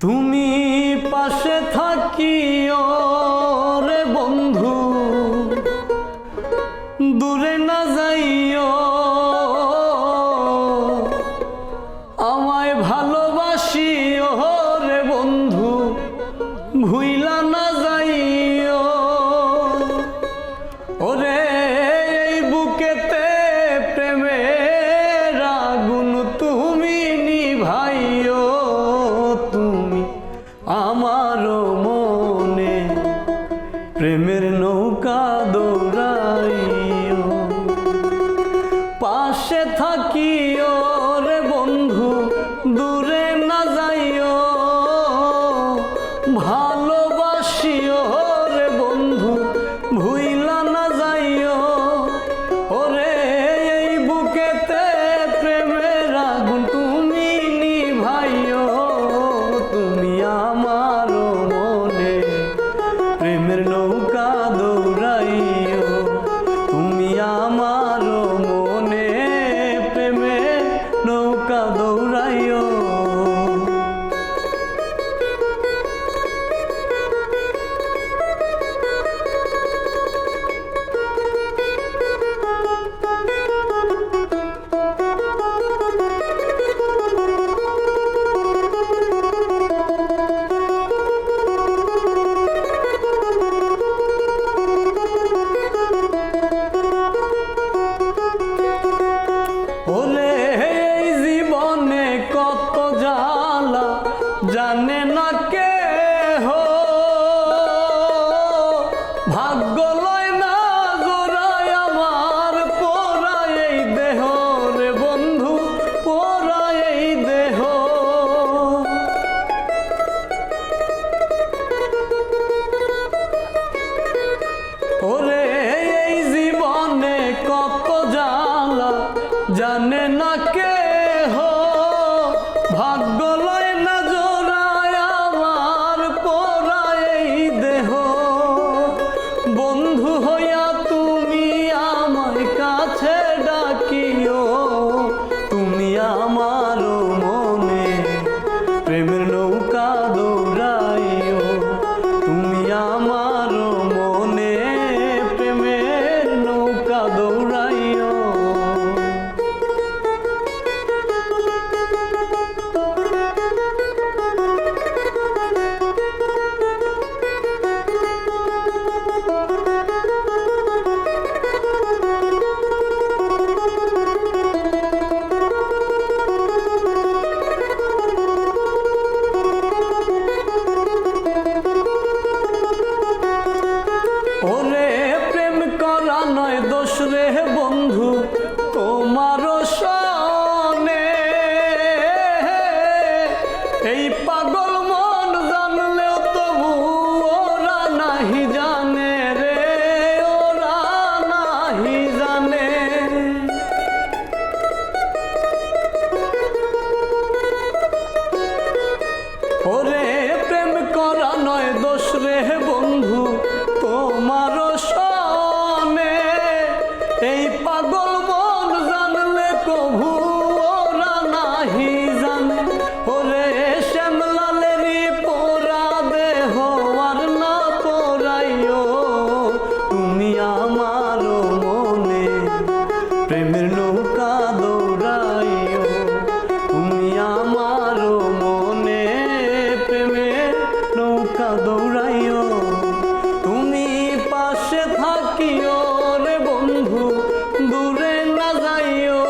তুমি পাশে থাকিও রে বন্ধু, দূরে না যাইও, আমায় ভালোবাসিও রে বন্ধু, ভুইলা না যাইও। ওরে এই বুকেতে প্রেমের আগুন তুমি নিভাইও, তুমি আমারও মনে প্রেমের নৌকা দৌড়াইও। পাশে থাকিও রে বন্ধু, দূরে না যাইও, ভালোবাসিও রে বন্ধু, ভুইলা না যাইও। ওরে এই বুকেতে প্রেমের আগুন তুমি নিভাইও, তুমি আমারও মনে প্রেমের নৌকা দৌড়াইও, তুমি আমারও মনে প্রেমের নৌকা দৌড়াইও। ওরে এই জীবনে কত জ্বালা জানে না কেহ, ভাগ্য লয় না জোড়ায় আমার পোড়ায় এই দেহ রে বন্ধু, পোড়ায় এই দেহ। ওরে এই জীবনে কত জ্বালা জানে না কেহ, ভাগ্য লয় না জোড়ায় আমার পোড়ায় এই দেহ। বন্ধু হইয়া তুমি আমার কাছে ডাকিও, তুমি আমারও মনে প্রেমের নৌকা দৌড়াইও, তুমি আমারও মনে প্রেমের নৌকা দৌড়াইও। ওরে প্রেম করা নয় দোষ রে বন্ধু তোমারও সনে, এই পাগল মন জানলেও তবু ওরা নাহি জানে রে, ওরা নাহি জানে। ওরে প্রেম করা নয় দোষ রে বন্ধু তোমারও সনে, এই পাগল মন জানলে কভু ওরা নাহি জানে। ওরে শ্যামলালেরই পোড়া দেহ আর না পোড়াইও, তুমি আমারও মনে প্রেমের নৌকা দৌড়াইও, তুমি আমারও মনে প্রেমের নৌকা দৌড়াইও। তুমি পাশে থাকিও রে বন্ধু, দূরে না যাইও,